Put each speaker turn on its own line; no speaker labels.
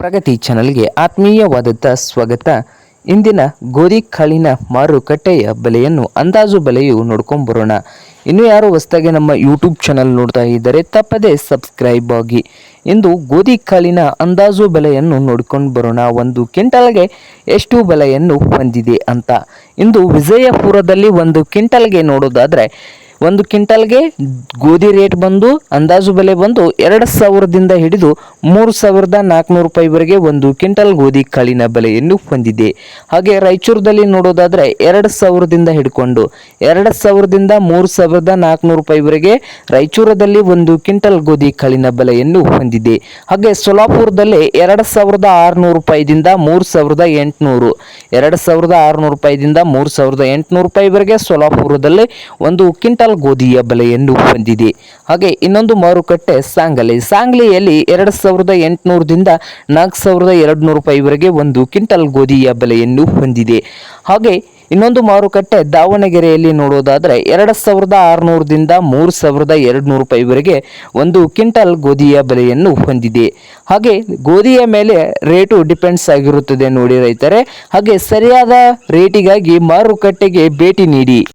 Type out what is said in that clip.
ಪ್ರಗತಿ ಚಾನಲ್ಗೆ ಆತ್ಮೀಯವಾದಂಥ ಸ್ವಾಗತ. ಇಂದಿನ ಗೋಧಿ ಕಾಳಿನ ಮಾರುಕಟ್ಟೆಯ ಬೆಲೆಯನ್ನು ಅಂದಾಜು ಬೆಲೆಯು ನೋಡ್ಕೊಂಬರೋಣ. ಇನ್ನು ಯಾರು ಹೊಸದಾಗಿ ನಮ್ಮ ಯೂಟ್ಯೂಬ್ ಚಾನಲ್ ನೋಡ್ತಾ ಇದ್ದರೆ ತಪ್ಪದೇ ಸಬ್ಸ್ಕ್ರೈಬ್ ಆಗಿ. ಇಂದು ಗೋಧಿ ಕಾಳಿನ ಅಂದಾಜು ಬೆಲೆಯನ್ನು ನೋಡ್ಕೊಂಡು ಬರೋಣ. ಒಂದು ಕ್ವಿಂಟಲ್ಗೆ ಎಷ್ಟು ಬೆಲೆಯನ್ನು ಹೊಂದಿದೆ ಅಂತ. ಇಂದು ವಿಜಯಪುರದಲ್ಲಿ ಒಂದು ಕ್ವಿಂಟಲ್ಗೆ ನೋಡೋದಾದರೆ ಒಂದು ಕ್ವಿಂಟಲ್ಗೆ ಗೋಧಿ ರೇಟ್ ಬಂದು ಅಂದಾಜು ಬೆಲೆ ಬಂದು 2,000ದಿಂದ ಹಿಡಿದು 3,400 ರೂಪಾಯಿವರೆಗೆ ಒಂದು ಕ್ವಿಂಟಲ್ ಗೋಧಿ ಕಾಳಿನ ಬೆಲೆಯನ್ನು ಹೊಂದಿದೆ. ಹಾಗೆ ರಾಯಚೂರದಲ್ಲಿ ನೋಡೋದಾದರೆ 2,000ದಿಂದ ಹಿಡ್ಕೊಂಡು 2,000ದಿಂದ 3,400 ರೂಪಾಯಿವರೆಗೆ ರಾಯಚೂರದಲ್ಲಿ ಒಂದು ಕ್ವಿಂಟಲ್ ಗೋಧಿ ಕಾಳಿನ ಬೆಲೆಯನ್ನು ಹೊಂದಿದೆ. ಹಾಗೆ ಸೊಲಾಪುರದಲ್ಲಿ 2,600 ರೂಪಾಯಿದಿಂದ 3,800 2,600 ರೂಪಾಯಿದಿಂದ 3,800 ರೂಪಾಯಿವರೆಗೆ ಸೊಲಾಪುರದಲ್ಲಿ ಒಂದು ಕ್ವಿಂಟಲ್ ಗೋಧಿಯ ಬೆಲೆಯನ್ನು ಹೊಂದಿದೆ. ಹಾಗೆ ಇನ್ನೊಂದು ಮಾರುಕಟ್ಟೆ ಸಾಂಗ್ಲಿಯಲ್ಲಿ 2,800ದಿಂದ 4,200 ರೂಪಾಯಿವರೆಗೆ ಒಂದು ಕ್ವಿಂಟಲ್ ಗೋಧಿಯ ಬೆಲೆಯನ್ನು ಹೊಂದಿದೆ. ಹಾಗೆ ಇನ್ನೊಂದು ಮಾರುಕಟ್ಟೆ ದಾವಣಗೆರೆಯಲ್ಲಿ ನೋಡೋದಾದರೆ 2,600ದಿಂದ 3,200 ರೂಪಾಯಿವರೆಗೆ ಒಂದು ಕ್ವಿಂಟಲ್ ಗೋಧಿಯ ಬೆಲೆಯನ್ನು ಹೊಂದಿದೆ. ಹಾಗೆ ಗೋಧಿಯ ಮೇಲೆ ರೇಟು ಡಿಪೆಂಡ್ಸ್ ಆಗಿರುತ್ತದೆ ನೋಡಿ ರೈತರೆ. ಹಾಗೆ ಸರಿಯಾದ ರೇಟಿಗಾಗಿ ಮಾರುಕಟ್ಟೆಗೆ ಭೇಟಿ ನೀಡಿ.